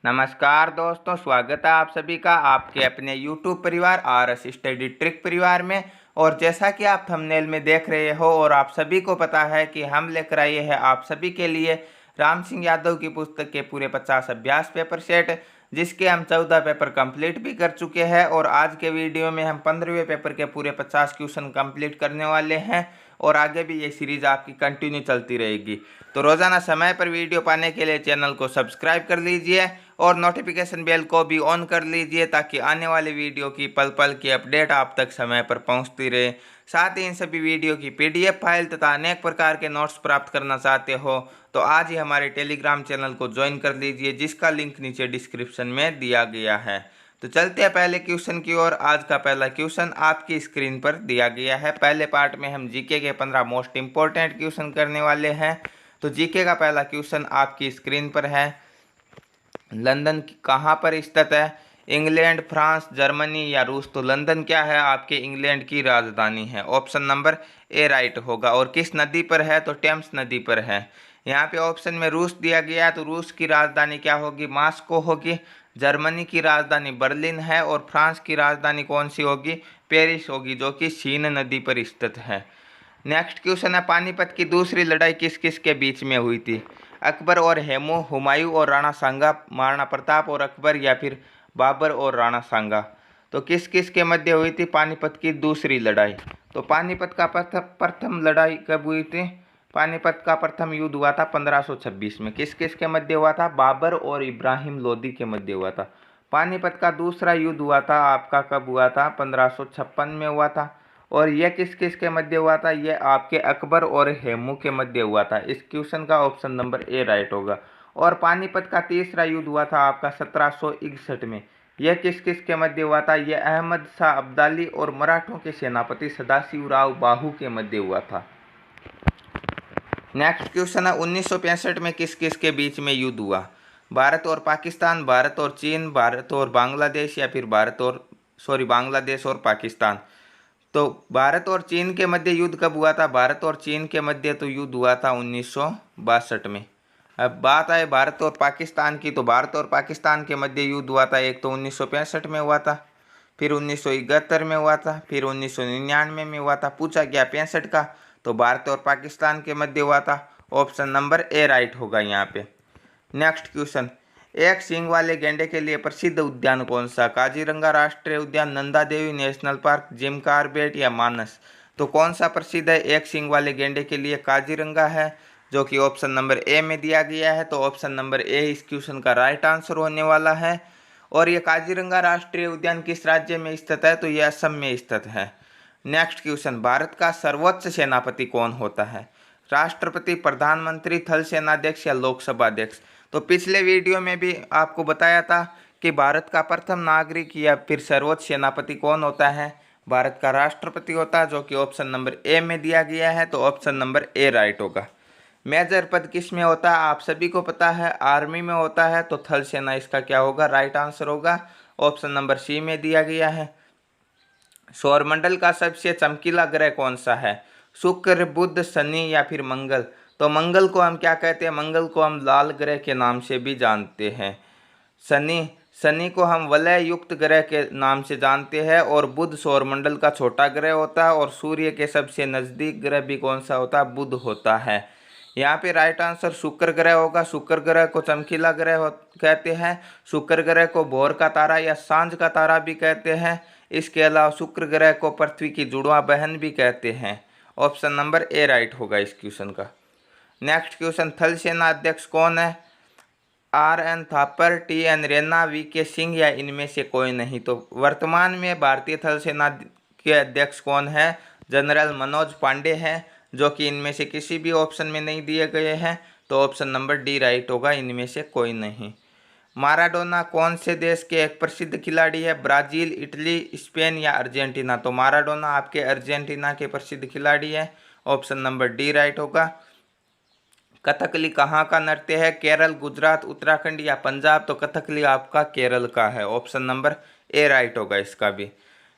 नमस्कार दोस्तों, स्वागत है आप सभी का आपके अपने YouTube परिवार RS स्टडी ट्रिक परिवार में। और जैसा कि आप थंबनेल में देख रहे हो और आप सभी को पता है कि हम लेकर आए हैं आप सभी के लिए राम सिंह यादव की पुस्तक के पूरे 50 अभ्यास पेपर सेट, जिसके हम 14 पेपर कंप्लीट भी कर चुके हैं। और आज के वीडियो में हम 15वें पेपर के पूरे 50 क्वेश्चन कंप्लीट करने वाले हैं और आगे भी ये सीरीज आपकी कंटिन्यू चलती रहेगी। तो रोजाना समय पर वीडियो पाने के लिए चैनल को सब्सक्राइब कर लीजिए और नोटिफिकेशन बेल को भी ऑन कर लीजिए ताकि आने वाले वीडियो की पल पल की अपडेट आप तक समय पर पहुंचती रहे। साथ ही इन सभी वीडियो की PDF फाइल तथा अनेक प्रकार के नोट्स प्राप्त करना चाहते हो तो आज ही हमारे टेलीग्राम चैनल को ज्वाइन कर लीजिए, जिसका लिंक नीचे डिस्क्रिप्शन में दिया गया है। तो चलते हैं पहले क्वेश्चन की ओर। आज का पहला क्वेश्चन आपकी स्क्रीन पर दिया गया है। पहले पार्ट में हम जीके के 15 मोस्ट इंपॉर्टेंट क्वेश्चन करने वाले हैं। तो जीके का पहला क्वेश्चन आपकी स्क्रीन पर है। लंदन कहाँ पर स्थित है? इंग्लैंड, फ्रांस, जर्मनी या रूस? तो लंदन क्या है? आपके इंग्लैंड की राजधानी है। ऑप्शन नंबर ए राइट होगा। और किस नदी पर है? तो टेम्स नदी पर है। यहाँ पे ऑप्शन में रूस दिया गया है तो रूस की राजधानी क्या होगी? मॉस्को होगी। जर्मनी की राजधानी बर्लिन है और फ्रांस की राजधानी कौन सी होगी? पेरिस होगी, जो कि सीन नदी पर स्थित है। नेक्स्ट क्वेश्चन है, पानीपत की दूसरी लड़ाई किस किस के बीच में हुई थी? अकबर और हेमू, हुमायूं और राणा सांगा, महाराणा प्रताप और अकबर, या फिर बाबर और राणा सांगा? तो किस किस के मध्य हुई थी पानीपत की दूसरी लड़ाई? तो पानीपत का प्रथम लड़ाई कब हुई थी? पानीपत का प्रथम युद्ध हुआ था 1526 में। किस किस के मध्य हुआ था? बाबर और इब्राहिम लोदी के मध्य हुआ था। पानीपत का दूसरा युद्ध हुआ था आपका कब हुआ था? 1556 में हुआ था। और यह किस किस के मध्य हुआ था? यह आपके अकबर और हेमू के मध्य हुआ था। इस क्वेश्चन का ऑप्शन नंबर ए राइट होगा। और पानीपत का तीसरा युद्ध हुआ था आपका 1761 में। यह किस किस के मध्य हुआ था? यह अहमद शाह अब्दाली और मराठों के सेनापति सदाशिवराव बाहू के मध्य हुआ था। नेक्स्ट क्वेश्चन है, 1965 में किस किस के बीच में युद्ध हुआ? भारत और पाकिस्तान, भारत और चीन, भारत और बांग्लादेश, या फिर बांग्लादेश और पाकिस्तान? तो भारत और चीन के मध्य युद्ध कब हुआ था? भारत और चीन के मध्य तो युद्ध हुआ था 1962 में। अब बात आए भारत और पाकिस्तान की, तो भारत और पाकिस्तान के मध्य युद्ध हुआ था एक तो 1965 में हुआ था, फिर 1971 में हुआ था, फिर 1999 में हुआ था। पूछा गया 65 का, तो भारत और पाकिस्तान के मध्य हुआ था। ऑप्शन नंबर ए राइट होगा यहाँ पे। नेक्स्ट क्वेश्चन, एक सींग वाले गैंडे के लिए प्रसिद्ध उद्यान कौन सा? काजीरंगा राष्ट्रीय उद्यान, Nanda Devi national park, Jim Corbett या मानस? तो कौन सा प्रसिद्ध है एक सींग वाले गैंडे के लिए? काजीरंगा है, जो कि ऑप्शन नंबर ए में दिया गया है। तो ऑप्शन नंबर ए इस क्वेश्चन का राइट आंसर होने वाला है। और ये काजीरंगा राष्ट्रीय उद्यान किस राज्य में स्थित है? तो यह असम में स्थित है। नेक्स्ट क्वेश्चन, भारत का सर्वोच्च सेनापति कौन होता है? राष्ट्रपति, प्रधानमंत्री, थल सेनाध्यक्ष या लोकसभा अध्यक्ष? तो पिछले वीडियो में भी आपको बताया था कि भारत का प्रथम नागरिक या फिर सर्वोच्च सेनापति कौन होता है? भारत का राष्ट्रपति होता है, जो कि ऑप्शन नंबर ए में दिया गया है। तो ऑप्शन नंबर ए राइट होगा। मेजर पद किस में होता है? आप सभी को पता है आर्मी में होता है, तो थल सेना इसका क्या होगा? राइट आंसर होगा। ऑप्शन नंबर सी में दिया गया है। सौरमंडल का सबसे चमकीला ग्रह कौन सा है? शुक्र, बुध, शनि या फिर मंगल? तो मंगल को हम क्या कहते हैं? मंगल को हम लाल ग्रह के नाम से भी जानते हैं। शनि को हम वलय युक्त ग्रह के नाम से जानते हैं। और बुध सौरमंडल का छोटा ग्रह होता है और सूर्य के सबसे नज़दीक ग्रह भी कौन सा होता है? बुध होता है। यहाँ पे राइट आंसर शुक्र ग्रह होगा। शुक्र ग्रह को चमकीला ग्रह कहते हैं। शुक्र ग्रह को भोर का तारा या सांझ का तारा भी कहते हैं। इसके अलावा शुक्र ग्रह को पृथ्वी की जुड़वा बहन भी कहते हैं। ऑप्शन नंबर ए राइट होगा इस क्वेश्चन का। नेक्स्ट क्वेश्चन, थल सेना अध्यक्ष कौन है? RN Thapar, TN Raina, VK Singh या इनमें से कोई नहीं? तो वर्तमान में भारतीय थल सेना के अध्यक्ष कौन है? जनरल मनोज पांडे हैं, जो कि इनमें से किसी भी ऑप्शन में नहीं दिए गए हैं। तो ऑप्शन नंबर डी राइट होगा, इनमें से कोई नहीं। माराडोना कौन से देश के एक प्रसिद्ध खिलाड़ी है? ब्राजील, इटली, स्पेन या अर्जेंटीना? तो माराडोना आपके अर्जेंटीना के प्रसिद्ध खिलाड़ी है। ऑप्शन नंबर डी राइट होगा। कथकली कहाँ का नृत्य है? केरल, गुजरात, उत्तराखंड या पंजाब? तो कथकली आपका केरल का है। ऑप्शन नंबर ए राइट होगा इसका भी।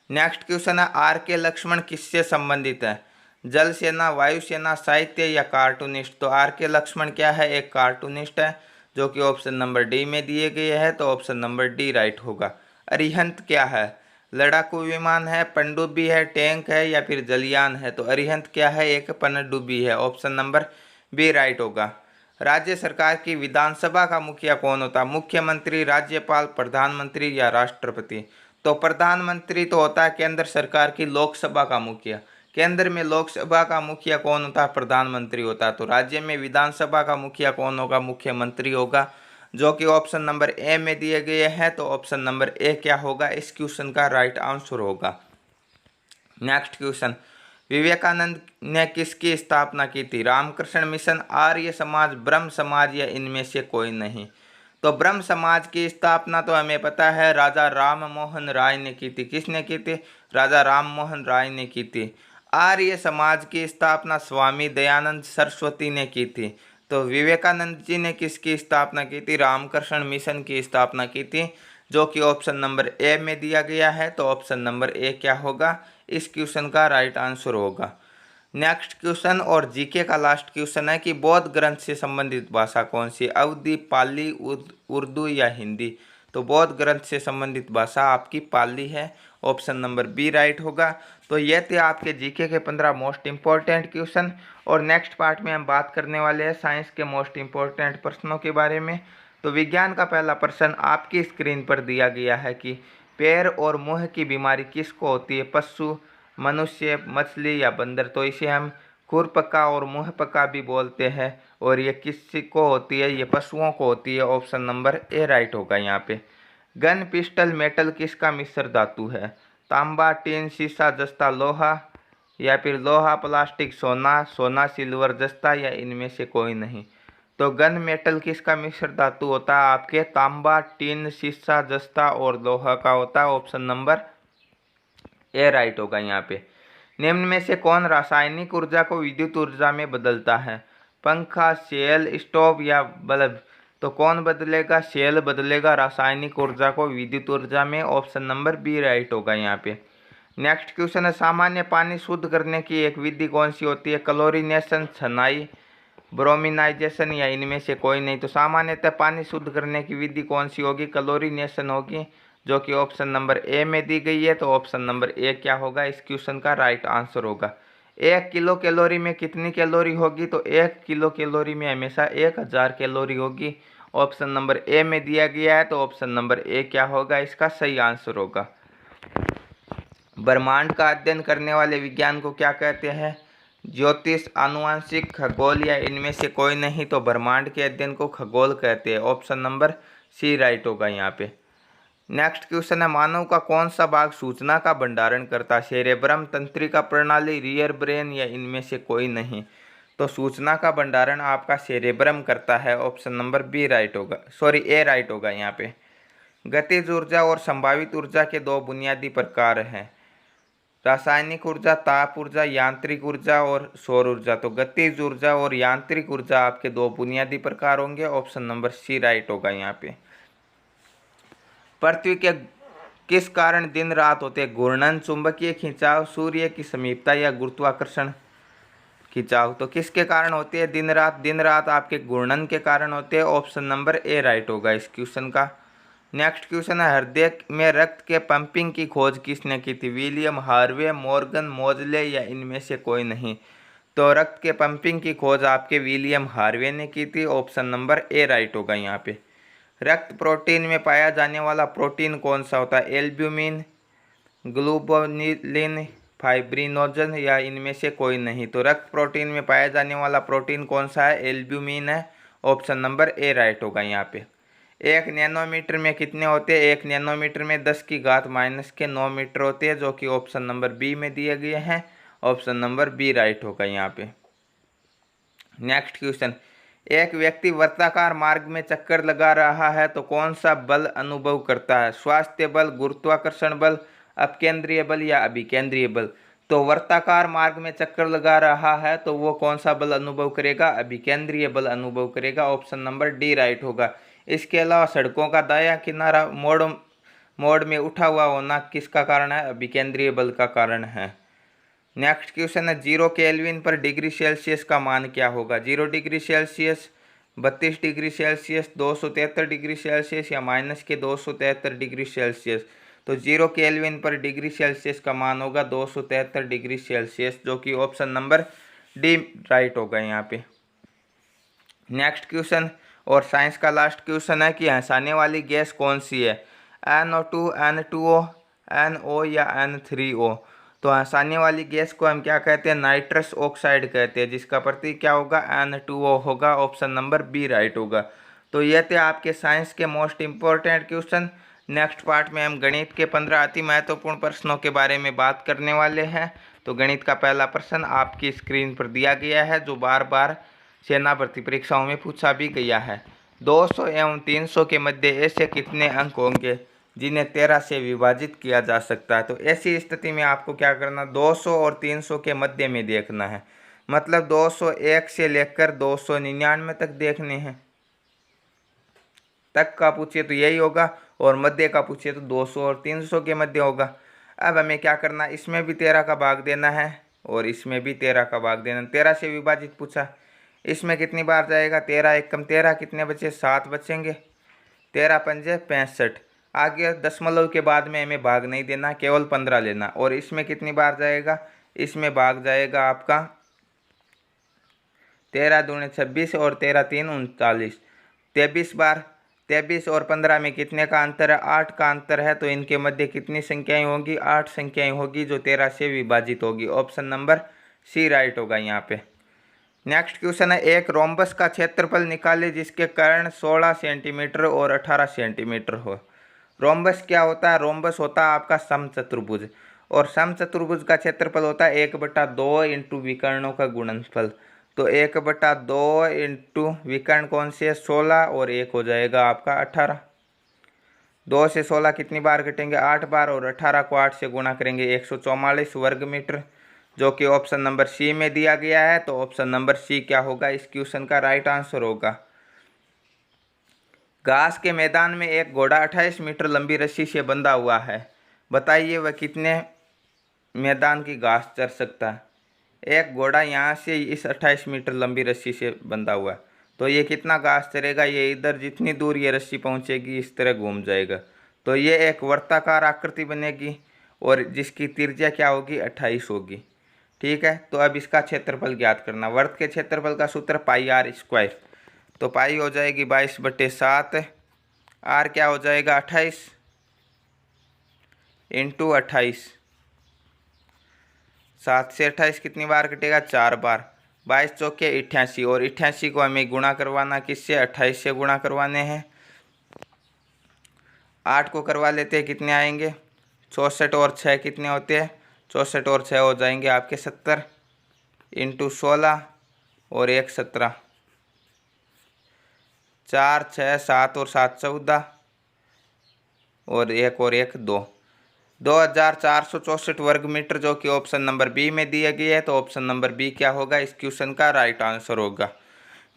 नेक्स्ट क्वेश्चन है, RK लक्ष्मण किससे संबंधित है? जल सेना, वायुसेना, साहित्य या कार्टूनिस्ट? तो RK लक्ष्मण क्या है? एक कार्टूनिस्ट है। जो कि ऑप्शन नंबर डी में दिए गए हैं, तो ऑप्शन नंबर डी राइट होगा। अरिहंत क्या है? लड़ाकू विमान है, पनडुब्बी है, टैंक है या फिर जलयान है? तो अरिहंत क्या है? एक पनडुब्बी है। ऑप्शन नंबर बी राइट होगा। राज्य सरकार की विधानसभा का मुखिया कौन होता है? मुख्यमंत्री, राज्यपाल, प्रधानमंत्री या राष्ट्रपति? तो प्रधानमंत्री तो होता है केंद्र सरकार की लोकसभा का मुखिया। केंद्र में लोकसभा का मुखिया कौन होता है? प्रधानमंत्री होता है। तो राज्य में विधानसभा का मुखिया कौन होगा? मुख्यमंत्री होगा, जो कि ऑप्शन नंबर ए में दिए गए हैं। तो ऑप्शन नंबर ए क्या होगा? इस क्वेश्चन का राइट आंसर होगा। नेक्स्ट क्वेश्चन, विवेकानंद ने किसकी स्थापना की थी? रामकृष्ण मिशन, आर्य समाज, ब्रह्म समाज या इनमें से कोई नहीं? तो ब्रह्म समाज की स्थापना तो हमें पता है राजा राम मोहन राय ने की थी। किसने की थी? राजा राम मोहन राय ने की थी। आर्य समाज की स्थापना स्वामी दयानंद सरस्वती ने की थी। तो विवेकानंद जी ने किसकी स्थापना की थी? रामकृष्ण मिशन की स्थापना की थी, जो कि ऑप्शन नंबर ए में दिया गया है। तो ऑप्शन नंबर ए क्या होगा? इस क्वेश्चन का राइट आंसर होगा। नेक्स्ट क्वेश्चन और जीके का लास्ट क्वेश्चन है कि बौद्ध ग्रंथ से संबंधित भाषा कौन सी? अवधी, पाली, उर्दू या हिंदी? तो बौद्ध ग्रंथ से संबंधित भाषा आपकी पाली है। ऑप्शन नंबर बी राइट होगा। तो ये थे आपके जीके के 15 मोस्ट इंपॉर्टेंट क्वेश्चन। और नेक्स्ट पार्ट में हम बात करने वाले हैं साइंस के मोस्ट इंपॉर्टेंट प्रश्नों के बारे में। तो विज्ञान का पहला प्रश्न आपकी स्क्रीन पर दिया गया है कि पैर और मुंह की बीमारी किसको होती है? पशु, मनुष्य, मछली या बंदर? तो इसे हम खुरपका और मुंहपका भी बोलते हैं। और ये किसको होती है? ये पशुओं को होती है। ऑप्शन नंबर ए राइट होगा यहाँ पे। गन पिस्टल मेटल किसका मिश्र धातु है? तांबा, टीन, शीशा, जस्ता, लोहा या फिर लोहा, प्लास्टिक, सोना, सोना, सिल्वर, जस्ता या इनमें से कोई नहीं? तो गन मेटल किसका मिश्र धातु होता है? आपके तांबा, टीन, शीशा, जस्ता और लोहा का होता है। ऑप्शन नंबर ए राइट होगा यहाँ पे। निम्न में से कौन रासायनिक ऊर्जा को विद्युत ऊर्जा में बदलता है? पंखा, सेल, स्टोव या बल्ब? तो कौन बदलेगा? सेल बदलेगा रासायनिक ऊर्जा को विद्युत ऊर्जा में। ऑप्शन नंबर बी राइट होगा यहाँ पे। नेक्स्ट क्वेश्चन है, सामान्य पानी शुद्ध करने की एक विधि कौन सी होती है? क्लोरीनेशन, छनाई, ब्रोमिनाइजेशन या इनमें से कोई नहीं? तो सामान्यतः पानी शुद्ध करने की विधि कौन सी होगी? क्लोरीनेशन होगी, जो कि ऑप्शन नंबर ए में दी गई है। तो ऑप्शन नंबर ए क्या होगा? इस क्वेश्चन का राइट आंसर होगा। 1 किलो कैलोरी में कितनी कैलोरी होगी? तो 1 किलो कैलोरी में हमेशा 1000 कैलोरी होगी। ऑप्शन नंबर ए में दिया गया है। तो ऑप्शन नंबर ए क्या होगा? इसका सही आंसर होगा। ब्रह्मांड का अध्ययन करने वाले विज्ञान को क्या कहते हैं? ज्योतिष, आनुवंशिक, खगोल या इनमें से कोई नहीं? तो ब्रह्मांड के अध्ययन को खगोल कहते हैं। ऑप्शन नंबर सी राइट होगा यहाँ पे। नेक्स्ट क्वेश्चन है, मानव का कौन सा भाग सूचना का भंडारण करता है? सेरेब्रम, तंत्रिका प्रणाली, रियर ब्रेन या इनमें से कोई नहीं? तो सूचना का भंडारण आपका सेरेब्रम करता है। ऑप्शन नंबर बी राइट होगा, सॉरी ए राइट होगा यहाँ पे। गतिज ऊर्जा और संभावित ऊर्जा के 2 बुनियादी प्रकार हैं, रासायनिक ऊर्जा, ताप ऊर्जा, यांत्रिक ऊर्जा और सौर ऊर्जा। तो गतिज ऊर्जा और यांत्रिक ऊर्जा आपके 2 बुनियादी प्रकार होंगे। ऑप्शन नंबर सी राइट होगा यहाँ पे। पृथ्वी के किस कारण दिन रात होते हैं? घूर्णन, चुंबकीय खिंचाव, सूर्य की समीपता या गुरुत्वाकर्षण खिंचाव? तो किसके कारण होती है दिन रात? दिन रात आपके घूर्णन के कारण होते हैं। ऑप्शन नंबर ए राइट होगा इस क्वेश्चन का। नेक्स्ट क्वेश्चन है, हृदय में रक्त के पंपिंग की खोज किसने की थी? विलियम हार्वे, मॉर्गन, मोजले या इनमें से कोई नहीं? तो रक्त के पंपिंग की खोज आपके विलियम हार्वे ने की थी। ऑप्शन नंबर ए राइट होगा यहाँ पे। रक्त प्रोटीन में पाया जाने वाला प्रोटीन कौन सा होता है? एल्ब्यूमिन, ग्लोबुलिन, फाइब्रिनोजन या इनमें से कोई नहीं? तो रक्त प्रोटीन में पाया जाने वाला प्रोटीन कौन सा है? एल्ब्यूमिन है। ऑप्शन नंबर ए राइट होगा यहाँ पे। 1 नैनोमीटर में कितने होते हैं? 1 नैनोमीटर में 10⁻⁹ मीटर होते हैं, जो कि ऑप्शन नंबर बी में दिए गए हैं। ऑप्शन नंबर बी राइट होगा यहाँ पे। नेक्स्ट क्वेश्चन, एक व्यक्ति वृत्ताकार मार्ग में चक्कर लगा रहा है तो कौन सा बल अनुभव करता है? स्वास्थ्य बल, गुरुत्वाकर्षण बल, अपकेंद्रीय बल या अभिकेंद्रीय बल? तो वृत्ताकार मार्ग में चक्कर लगा रहा है तो वो कौन सा बल अनुभव करेगा? अभिकेंद्रीय बल अनुभव करेगा। ऑप्शन नंबर डी राइट होगा। इसके अलावा सड़कों का दायां किनारा मोड़ में उठा हुआ होना किसका कारण है? अभिकेंद्रीय बल का कारण है। नेक्स्ट क्वेश्चन है, 0 केल्विन पर डिग्री सेल्सियस का मान क्या होगा? 0 degree Celsius 32 degree Celsius, 273 degree Celsius या माइनस के 273 डिग्री सेल्सियस। तो 0 केल्विन पर डिग्री सेल्सियस का मान होगा 273 डिग्री सेल्सियस, जो कि ऑप्शन नंबर डी राइट होगा यहाँ पे। नेक्स्ट क्वेश्चन और साइंस का लास्ट क्वेश्चन है कि हंसाने वाली गैस कौन सी है, NO2, N2O, NO या N3O। तो हंसाने वाली गैस को हम क्या कहते हैं, नाइट्रस ऑक्साइड कहते हैं, जिसका प्रतीक क्या होगा, N2O होगा। ऑप्शन नंबर बी राइट होगा। तो ये थे आपके साइंस के most important question. Next part में हम गणित के 15 अति महत्वपूर्ण प्रश्नों के बारे में बात करने वाले हैं। तो गणित का पहला प्रश्न आपकी स्क्रीन पर दिया गया है, जो बार बार सेना भर्ती परीक्षाओं में पूछा भी गया है। 200 एवं 300 के मध्य ऐसे कितने अंक होंगे जिन्हें 13 से विभाजित किया जा सकता है। तो ऐसी स्थिति में आपको क्या करना, 200 और 300 के मध्य में देखना है। मतलब 201 से लेकर 299 तक देखने हैं। तक का पूछिए तो यही होगा, और मध्य का पूछिए तो 200 और 300 के मध्य होगा। अब हमें क्या करना, इसमें भी 13 का भाग देना है और इसमें भी 13 का भाग देना। 13 से विभाजित पूछा, इसमें कितनी बार जाएगा, 13 एकम 13, कितने बचे, 7 बचेंगे। 13 पंजे 65। आगे दशमलव के बाद में हमें भाग नहीं देना, केवल 15 लेना। और इसमें कितनी बार जाएगा, इसमें भाग जाएगा आपका 13 दूनी 26 और 13 तीन 39, 23 बार। 23 और 15 में कितने का अंतर है, 8 का अंतर है। तो इनके मध्य कितनी संख्याएं होंगी, 8 संख्याएं होगी, जो 13 से विभाजित होगी। ऑप्शन नंबर सी राइट होगा यहाँ पे। नेक्स्ट क्वेश्चन है, एक रोम्बस का क्षेत्रफल निकाले जिसके कर्ण 16 सेंटीमीटर और 18 सेंटीमीटर हो। रोम्बस क्या होता है, रोम्बस होता है आपका समचतुर्भुज, और समचतुर्भुज का क्षेत्रफल होता है 1/2 इंटू विकर्णों का गुणनफल। तो 1/2 इंटू विकर्ण कौन से है, 16, और 1 हो जाएगा आपका 18। 2 से 16 कितनी बार कटेंगे, 8 बार, और 18 को 8 से गुणा करेंगे 144 वर्ग मीटर, जो कि ऑप्शन नंबर सी में दिया गया है। तो ऑप्शन नंबर सी क्या होगा, इस क्वेश्चन का राइट आंसर होगा। घास के मैदान में एक घोड़ा 28 मीटर लंबी रस्सी से बंधा हुआ है, बताइए वह कितने मैदान की घास चर सकता है। एक घोड़ा यहाँ से इस 28 मीटर लंबी रस्सी से बंधा हुआ है, तो ये कितना घास चरेगा, ये इधर जितनी दूर ये रस्सी पहुँचेगी इस तरह घूम जाएगा। तो ये एक वर्ताकार आकृति बनेगी, और जिसकी त्रिज्या क्या होगी, 28 होगी। ठीक है, तो अब इसका क्षेत्रफल ज्ञात करना। वर्त के क्षेत्रफल का सूत्र पाई आर स्क्वायर। तो पाई हो जाएगी 22/7, आर क्या हो जाएगा 28 इंटू 28, 7 से 28 कितनी बार कटेगा, 4 बार। 22 चौके 88, और 88 को हमें गुणा करवाना किससे, 28 से गुणा करवाने हैं। 8 को करवा लेते हैं, कितने आएंगे, 64, और 6 कितने होते हैं, 64 और 6 हो जाएंगे आपके 70 इंटू 16 और 1 17, 4 6 7 और 7 14, और 1 और 1 2, 2464 वर्ग मीटर, जो कि ऑप्शन नंबर बी में दिया गया है। तो ऑप्शन नंबर बी क्या होगा, इस क्वेश्चन का राइट आंसर होगा।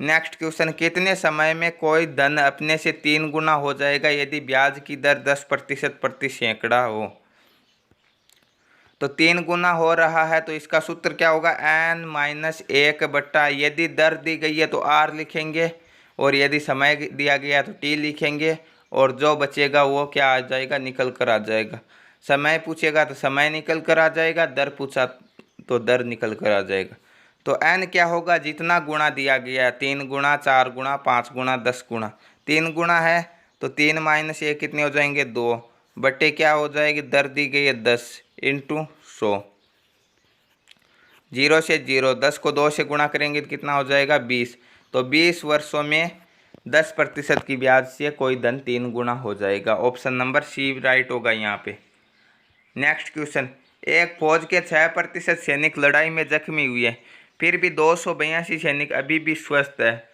नेक्स्ट क्वेश्चन, कितने समय में कोई धन अपने से 3 गुना हो जाएगा यदि ब्याज की दर 10% प्रति सैकड़ा हो। तो 3 गुना हो रहा है, तो इसका सूत्र क्या होगा, n-1 यदि दर दी गई है तो r लिखेंगे, और यदि समय दिया गया तो t लिखेंगे, और जो बचेगा वो क्या आ जाएगा, निकल कर आ जाएगा। समय पूछेगा तो समय निकल कर आ जाएगा, दर पूछा तो दर निकल कर आ जाएगा। तो n क्या होगा, जितना गुणा दिया गया है, 3 गुणा 4 गुणा 5 गुणा 10 गुणा। 3 गुणा है तो 3 माइनस 1 कितने हो जाएंगे, 2 बटे क्या हो जाएगी, दर दी गई है 10 इंटू 100। 0 से 0, 10 को 2 से गुणा करेंगे तो कितना हो जाएगा, 20। तो 20 वर्षों में 10% की ब्याज से कोई धन 3 गुना हो जाएगा। ऑप्शन नंबर सी राइट होगा यहाँ पे। नेक्स्ट क्वेश्चन, एक फौज के 6% सैनिक लड़ाई में जख्मी हुए, फिर भी 282 सैनिक अभी भी स्वस्थ है,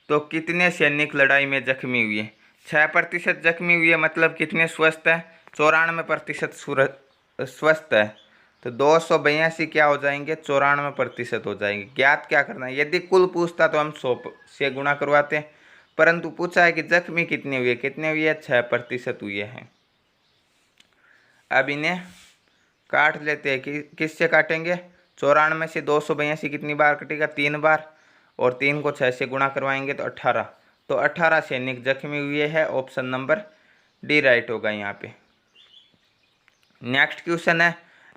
तो कितने सैनिक लड़ाई में जख्मी हुए। 6% जख्मी हुए मतलब कितने स्वस्थ है, 94% स्वस्थ है। तो 282 क्या हो जाएंगे, 94% हो जाएंगे। ज्ञात क्या करना है, यदि कुल पूछता तो हम 100 से गुणा करवाते हैं, परंतु पूछा है कि जख्मी कितने हुए, 6% हुए हैं। अब इन्हें काट लेते हैं कि किससे काटेंगे, 94 से 282 कितनी बार कटेगा, 3 बार, और 3 को 6 से गुणा करवाएंगे तो 18। तो 18 सैनिक जख्मी हुए हैं। ऑप्शन नंबर डी राइट होगा यहाँ पे। नेक्स्ट क्वेश्चन है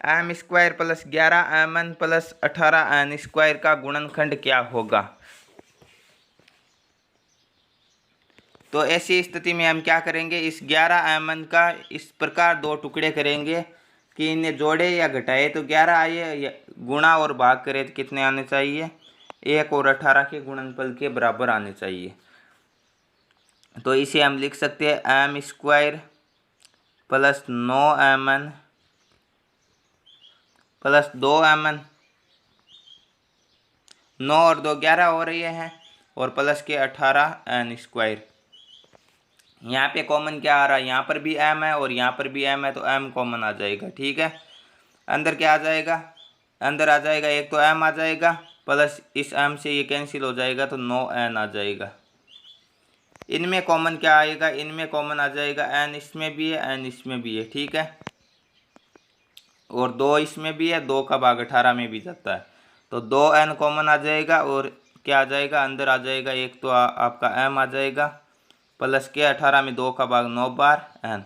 M square plus 11 M N plus 18 N square का गुणनखंड क्या होगा। तो ऐसी स्थिति में हम क्या करेंगे, इस 11 एम एन का इस प्रकार दो टुकड़े करेंगे कि इन्हें जोड़े या घटाए तो 11 आए, गुणा और भाग करे तो कितने आने चाहिए, 1 और 18 के गुणनफल के बराबर आने चाहिए। तो इसे हम लिख सकते हैं M square plus 9 M N plus 2 M N, 9 और 2 11 हो रही हैं, और प्लस के 18 एन स्क्वायर। यहाँ पे कॉमन क्या आ रहा है, यहाँ पर भी एम है और यहाँ पर भी एम है, तो एम कॉमन आ जाएगा। ठीक है, अंदर क्या आ जाएगा, अंदर आ जाएगा एक तो एम आ जाएगा, प्लस इस एम से ये कैंसिल हो जाएगा तो 9 एन आ जाएगा। इनमें कॉमन क्या आएगा, इनमें कॉमन आ जाएगा एन इसमें भी है, एन इसमें भी है। ठीक है, और 2 इसमें भी है, 2 का भाग 18 में भी जाता है, तो 2 एन कॉमन आ जाएगा। और क्या आ जाएगा, अंदर आ जाएगा एक तो आपका एम आ जाएगा, प्लस के 18 में 2 का भाग 9 बार एन।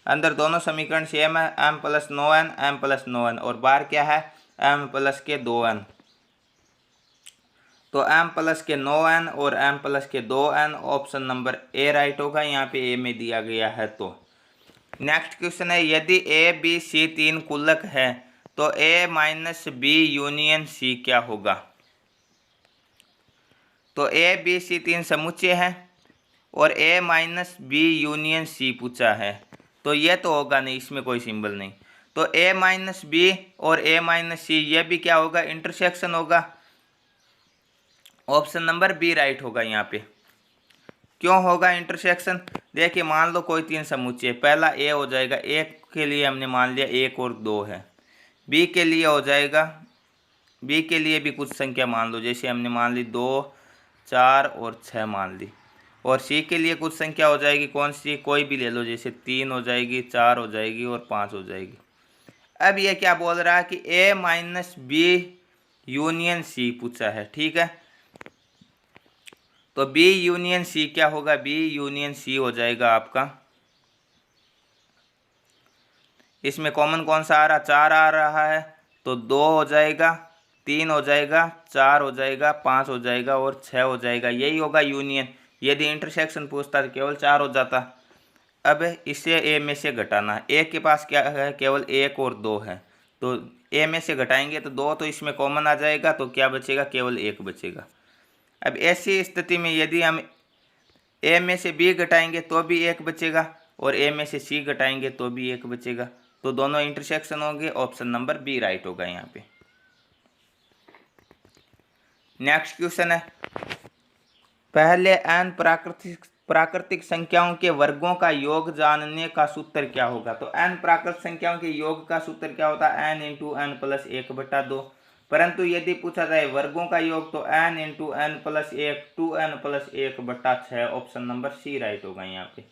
अंदर दोनों समीकरण सेम है, M plus 9 N, M plus 9 N, और बाहर क्या है, एम प्लस के 2 एन। तो एम प्लस के 9 एन और एम प्लस के 2 N, option number A right होगा। यहाँ पे ए में दिया गया है। तो नेक्स्ट क्वेश्चन है, यदि ए बी सी 3 कुलक है तो ए माइनस बी यूनियन सी क्या होगा। तो ए बी सी 3 समुच्चय है और ए माइनस बी यूनियन सी पूछा है, तो ये तो होगा नहीं, इसमें कोई सिंबल नहीं। तो ए माइनस बी और ए माइनस सी ये भी क्या होगा, इंटरसेक्शन होगा। ऑप्शन नंबर बी राइट होगा यहाँ पे। क्यों होगा इंटरसेक्शन, देखिए मान लो कोई 3 समुच्चय, पहला ए हो जाएगा, ए के लिए हमने मान लिया 1 और 2 है, बी के लिए हो जाएगा, बी के लिए भी कुछ संख्या मान लो, जैसे हमने मान ली 2 4 और 6 मान ली, और सी के लिए कुछ संख्या हो जाएगी, कौन सी, कोई भी ले लो, जैसे 3 हो जाएगी, 4 हो जाएगी और 5 हो जाएगी। अब ये क्या बोल रहा है कि ए माइनस बी यूनियन सी पूछा है। ठीक है, तो बी यूनियन सी क्या होगा, बी यूनियन सी हो जाएगा आपका, इसमें कॉमन कौन सा आ रहा, 4 आ रहा है, तो 2 हो जाएगा, 3 हो जाएगा, 4 हो जाएगा, 5 हो जाएगा और 6 हो जाएगा। यही होगा यूनियन। यदि इंटरसेक्शन पूछता तो केवल 4 हो जाता। अब इसे ए में से घटाना है, ए के पास क्या है, केवल 1 और 2 है, तो ए में से घटाएंगे तो 2 तो इसमें कॉमन आ जाएगा, तो क्या बचेगा, केवल 1 बचेगा। अब ऐसी स्थिति में यदि हम ए में से बी घटाएंगे तो भी 1 बचेगा, और ए में से सी घटाएंगे तो भी 1 बचेगा, तो दोनों इंटरसेक्शन होंगे। ऑप्शन नंबर बी राइट होगा यहाँ पे। नेक्स्ट क्वेश्चन है, पहले n प्राकृतिक संख्याओं के वर्गों का योग जानने का सूत्र क्या होगा। तो n प्राकृतिक संख्याओं के योग का सूत्र क्या होता है, n इंटू एन प्लस 1/2। परंतु यदि पूछा जाए वर्गों का योग तो n into N plus 1 2n प्लस 1/6। ऑप्शन नंबर सी राइट होगा यहाँ पे।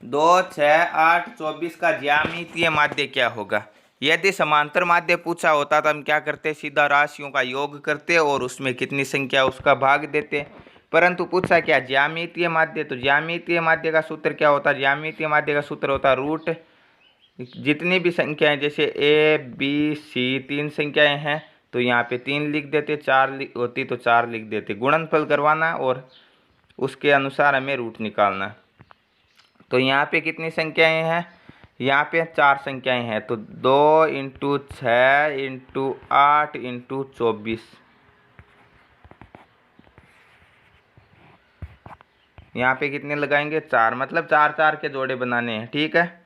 2 6 8 24 का ज्यामितीय माध्य क्या होगा। यदि समांतर माध्य पूछा होता तो हम क्या करते, सीधा राशियों का योग करते और उसमें कितनी संख्या उसका भाग देते। परंतु पूछा क्या, ज्यामितीय माध्य, तो ज्यामितीय माध्य का सूत्र क्या होता है, ज्यामितीय माध्य का सूत्र होता है रूट जितनी भी संख्याएं, जैसे ए बी सी 3 संख्याएं हैं तो यहाँ पे 3 लिख देते, 4 होती तो 4 लिख देते। गुणनफल करवाना और उसके अनुसार हमें रूट निकालना। तो यहाँ पे कितनी संख्याएं हैं, यहाँ पे 4 संख्याएं हैं, तो 2 इंटू 6 इंटू 8 इंटू 24, यहाँ पे कितने लगाएंगे, 4, मतलब 4 4 के जोड़े बनाने हैं। ठीक है,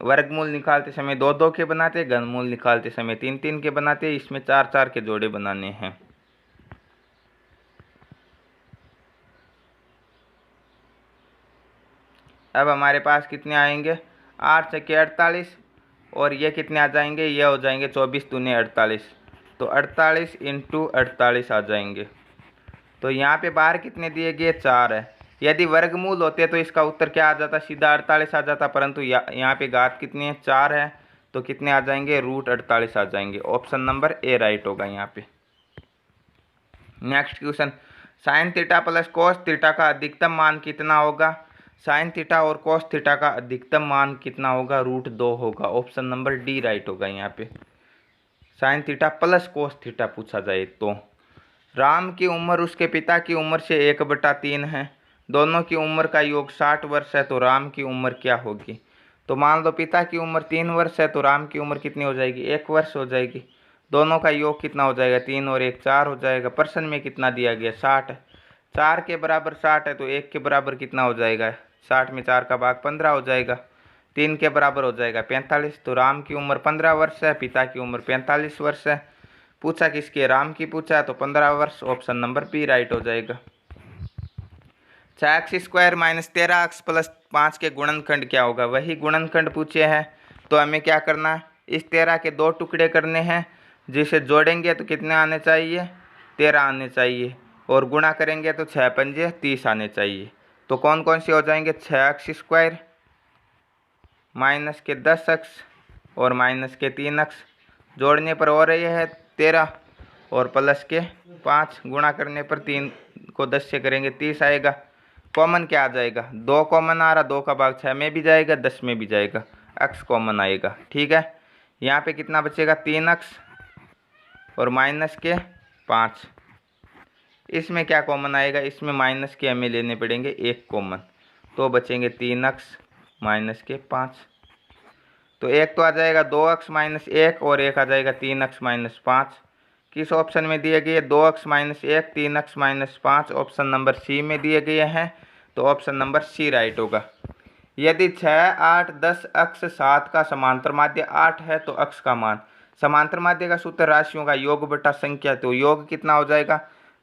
वर्गमूल निकालते समय 2 2 के बनाते, घनमूल निकालते समय 3 3 के बनाते, इसमें 4 4 के जोड़े बनाने हैं। अब हमारे पास कितने आएंगे, 8 छक्के 48, और ये कितने आ जाएंगे, ये हो जाएंगे 24 दूने 48, तो 48 इंटू 48 आ जाएंगे। तो यहाँ पे बाहर कितने दिए गए, 4 है। यदि वर्गमूल होते तो इसका उत्तर क्या आ जाता, सीधा 48 आ जाता, परंतु यहाँ पे घात कितनी है, 4 है, तो कितने आ जाएंगे, रूट 48 आ जाएंगे। ऑप्शन नंबर ए राइट होगा यहाँ पे। Next question, sine theta plus cos theta का अधिकतम मान कितना होगा? साइन थीटा और कोस थीटा का अधिकतम मान कितना होगा? √2 होगा। ऑप्शन नंबर डी राइट होगा यहाँ पे। Sine theta plus cos theta पूछा जाए तो। राम की उम्र उसके पिता की उम्र से 1/3 है। दोनों की उम्र का योग 60 वर्ष है, तो राम की उम्र क्या होगी? तो मान लो पिता की उम्र 3 वर्ष है, तो राम की उम्र कितनी हो जाएगी? 1 वर्ष हो जाएगी। दोनों का योग कितना हो जाएगा? 3 और 1 4 हो जाएगा। प्रश्न में कितना दिया गया? 60 है। 4 के बराबर 60 है, तो 1 के बराबर कितना हो जाएगा? 60 में 4 का भाग 15 हो जाएगा। 3 के बराबर हो जाएगा 45। तो राम की उम्र 15 वर्ष है, पिता की उम्र 45 वर्ष है। पूछा किसके? राम की पूछा, तो 15 वर्ष। ऑप्शन नंबर बी राइट हो जाएगा। 6x² माइनस 13x प्लस 5 के गुणनखंड क्या होगा? वही गुणनखंड पूछे हैं, तो हमें क्या करना है? इस 13 के 2 टुकड़े करने हैं, जिसे जोड़ेंगे तो कितने आने चाहिए? 13 आने चाहिए, और गुणा करेंगे तो 6 पंजे 30 आने चाहिए। तो कौन कौन से हो जाएंगे? 6x² माइनस के 10x और माइनस के 3x, जोड़ने पर हो रही है 13 और प्लस के 5, गुणा करने पर 3 को 10 से करेंगे 30 आएगा। कॉमन क्या आ जाएगा? 2 कॉमन आ रहा, 2 का भाग 6 में भी जाएगा, 10 में भी जाएगा, x कॉमन आएगा। ठीक है, यहाँ पे कितना बचेगा? 3x और माइनस के 5। इसमें क्या कॉमन आएगा? इसमें माइनस के हमें लेने पड़ेंगे 1 कॉमन, तो बचेंगे 3x माइनस के 5। तो एक तो आ जाएगा 2x माइनस 1 और एक आ जाएगा 3x माइनस 5। किस ऑप्शन में दिए गए? 2x minus 1 3x minus 5 option number C में दिए गए हैं, तो ऑप्शन नंबर सी राइट होगा। यदि 6 8 10 अक्ष 7 का समांतर माध्य 8 है, तो अक्ष का मान। समांतर माध्य का सूत्र राशियों का योग बटा संख्या, तो योग कितना हो जाएगा?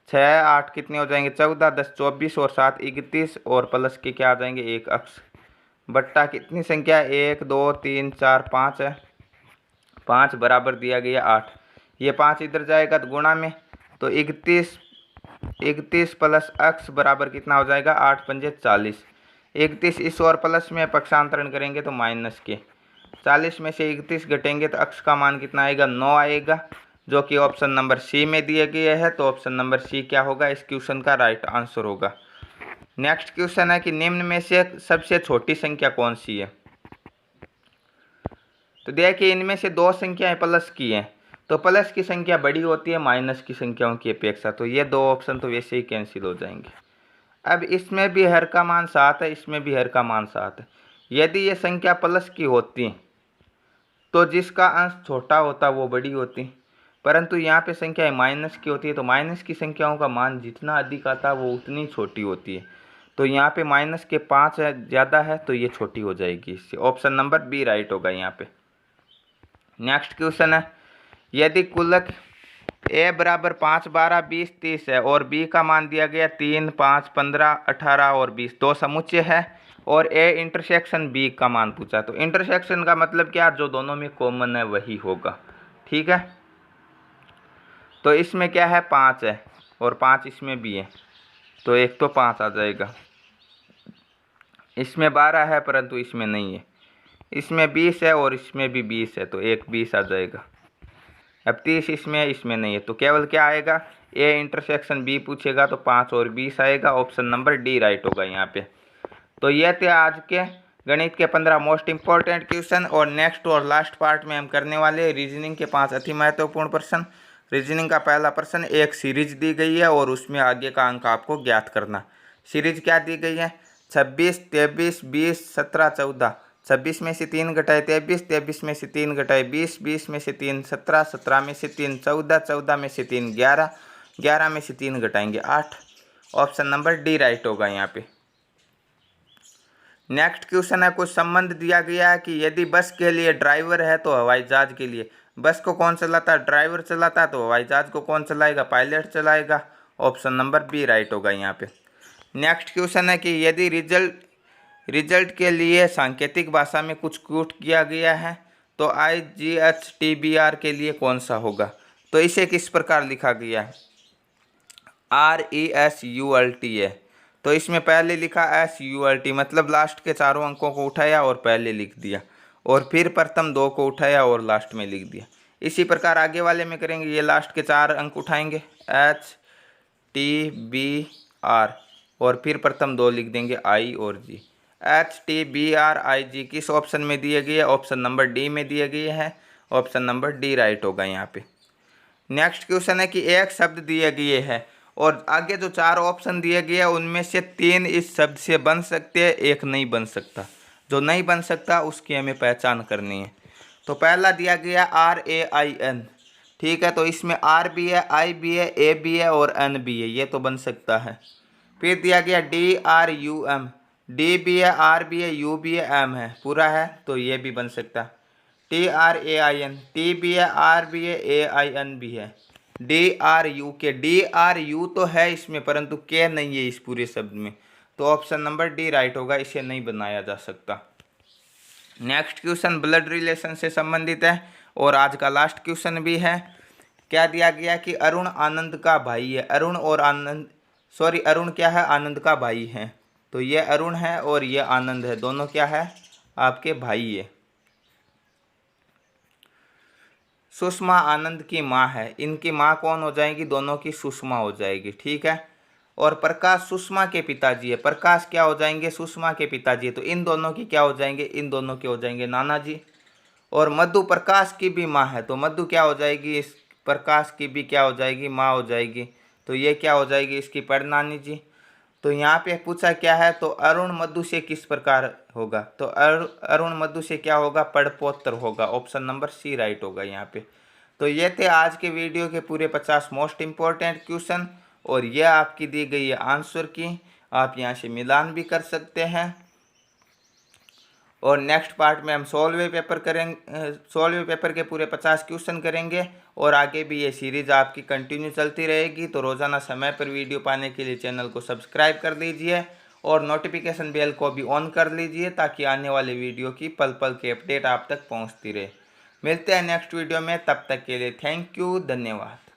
6 8 कितने हो जाएंगे? 14 10 24 और 7 31 और प्लस के क्या आ जाएंगे? 1 अक्ष बट्टा कितनी संख्या? 1 2 3 4 5 है, 5 बराबर दिया गया 8। ये 5 इधर जाएगा तो गुणा में, तो 31 प्लस अक्ष बराबर कितना हो जाएगा? 8 पंजे 40। 31 इस और प्लस में पक्षांतरण करेंगे तो माइनस के 40 में से 31 घटेंगे तो अक्ष का मान कितना आएगा? 9 आएगा, जो कि ऑप्शन नंबर सी में दिए गए है। तो ऑप्शन नंबर सी क्या होगा? इस क्वेश्चन का राइट आंसर होगा। नेक्स्ट क्वेश्चन है कि निम्न में से सबसे छोटी संख्या कौन सी है? तो देखिए इनमें से 2 संख्याएं प्लस की हैं, तो प्लस की संख्या बड़ी होती है माइनस की संख्याओं की अपेक्षा, तो ये 2 ऑप्शन तो वैसे ही कैंसिल हो जाएंगे। अब इसमें भी हर का मान 7 है, इसमें भी हर का मान 7 है। यदि ये संख्या प्लस की होती तो जिसका अंश छोटा होता वो बड़ी होती, परंतु यहाँ पे संख्या माइनस की होती है, तो माइनस की संख्याओं का मान जितना अधिक आता है वो उतनी छोटी होती है। तो यहाँ पे माइनस के 5 है, ज़्यादा है, तो ये छोटी हो जाएगी इससे। ऑप्शन नंबर बी राइट होगा यहाँ पे। नेक्स्ट क्वेश्चन है, यदि कुलक ए बराबर 5 12 20 30 है और बी का मान दिया गया 3 5 15 18 और 20, 2 समुच्चय है और ए इंटरसेक्शन बी का मान पूछा। तो इंटरसेक्शन का मतलब क्या? जो दोनों में कॉमन है वही होगा। ठीक है, तो इसमें क्या है? 5 है और 5 इसमें भी है, तो एक तो 5 आ जाएगा। इसमें 12 है परंतु इसमें नहीं है। इसमें 20 है और इसमें भी 20 है, तो एक 20 आ जाएगा। अब 30 इसमें है, इसमें नहीं है, तो केवल क्या आएगा? ए इंटरसेक्शन बी पूछेगा तो 5 और 20 आएगा। ऑप्शन नंबर डी राइट होगा यहाँ पे। तो ये थे आज के गणित के 15 मोस्ट इंपॉर्टेंट क्वेश्चन, और नेक्स्ट और लास्ट पार्ट में हम करने वाले रीजनिंग के 5 अति महत्वपूर्ण प्रश्न। रीजनिंग का पहला प्रश्न, एक सीरीज दी गई है और उसमें आगे का अंक आपको ज्ञात करना। सीरीज क्या दी गई है? 26 23 20 17 14, 26 में से 3 घटाए 23, 23 में से 3 घटाए 20, 20 में से 3 17, 17 में से 3 14, 14 में से 3 11, 11 में से 3 घटाएंगे 8। ऑप्शन नंबर डी राइट होगा यहाँ पे। नेक्स्ट क्वेश्चन है, कुछ संबंध दिया गया है कि यदि बस के लिए ड्राइवर है तो हवाई जहाज के लिए, बस को कौन चलाता है? ड्राइवर चलाता है। तो हवाई जहाज को कौन चलाएगा? पायलट चलाएगा। ऑप्शन नंबर बी राइट होगा यहाँ पे। नेक्स्ट क्वेश्चन है कि यदि रिजल्ट के लिए सांकेतिक भाषा में कुछ कोट किया गया है तो IGHTBR के लिए कौन सा होगा? तो इसे किस प्रकार लिखा गया है? RESULT है, तो इसमें पहले लिखा SULT, मतलब लास्ट के चारों अंकों को उठाया और पहले लिख दिया, और फिर प्रथम 2 को उठाया और लास्ट में लिख दिया। इसी प्रकार आगे वाले में करेंगे, ये लास्ट के 4 अंक उठाएंगे TBR और फिर प्रथम दो लिख देंगे I और G। HTBRIG किस ऑप्शन में दिए गए? ऑप्शन नंबर डी में दिए गए हैं। ऑप्शन नंबर डी राइट होगा यहाँ पे। नेक्स्ट क्वेश्चन है कि एक शब्द दिए गए है और आगे जो चार ऑप्शन दिए गए हैं उनमें से तीन इस शब्द से बन सकते हैं, एक नहीं बन सकता। जो नहीं बन सकता उसकी हमें पहचान करनी है। तो पहला दिया गया RAIN, ठीक है, तो इसमें R भी है, I भी है, A भी है और N भी है, ये तो बन सकता है। फिर दिया गया DRUM, D भी है, R भी है, U भी है, M है, पूरा है, तो ये भी बन सकता है। TRAIN, T भी है, R भी है, AIN भी है। DRU के DRU तो है इसमें परंतु के नहीं है इस पूरे शब्द में, तो ऑप्शन नंबर डी राइट होगा, इसे नहीं बनाया जा सकता। नेक्स्ट क्वेश्चन ब्लड रिलेशन से संबंधित है और आज का लास्ट क्वेश्चन भी है। क्या दिया गया कि अरुण आनंद का भाई है। अरुण और आनंद, सॉरी, अरुण क्या है? आनंद का भाई है। तो ये अरुण है और ये आनंद है, दोनों क्या है? आपके भाई है। सुषमा आनंद की माँ है, इनकी माँ कौन हो जाएगी? दोनों की सुषमा हो जाएगी, ठीक है। और प्रकाश सुषमा के पिताजी है, प्रकाश क्या हो जाएंगे? सुषमा के पिताजी है, तो इन दोनों की क्या हो जाएंगे? इन दोनों के हो जाएंगे नाना जी। और मधु प्रकाश की भी माँ है, तो मधु क्या हो जाएगी? इस प्रकाश की भी क्या हो जाएगी? माँ हो जाएगी, तो ये क्या हो जाएगी? इसकी परनानी जी। तो यहाँ पे पूछा क्या है? तो अरुण मधु से किस प्रकार होगा? तो अरुण मधु से क्या होगा? पड़पोत्र होगा, ऑप्शन नंबर सी राइट होगा यहाँ पे। तो ये थे आज के वीडियो के पूरे 50 मोस्ट इम्पोर्टेंट क्वेश्चन और ये आपकी दी गई है आंसर की, आप यहाँ से मिलान भी कर सकते हैं। और नेक्स्ट पार्ट में हम 16वें पेपर करेंगे, 16वें पेपर के पूरे 50 क्वेश्चन करेंगे और आगे भी ये सीरीज़ आपकी कंटिन्यू चलती रहेगी। तो रोज़ाना समय पर वीडियो पाने के लिए चैनल को सब्सक्राइब कर लीजिए और नोटिफिकेशन बेल को भी ऑन कर लीजिए ताकि आने वाले वीडियो की पल पल की अपडेट आप तक पहुंचती रहे। मिलते हैं नेक्स्ट वीडियो में, तब तक के लिए थैंक यू, धन्यवाद।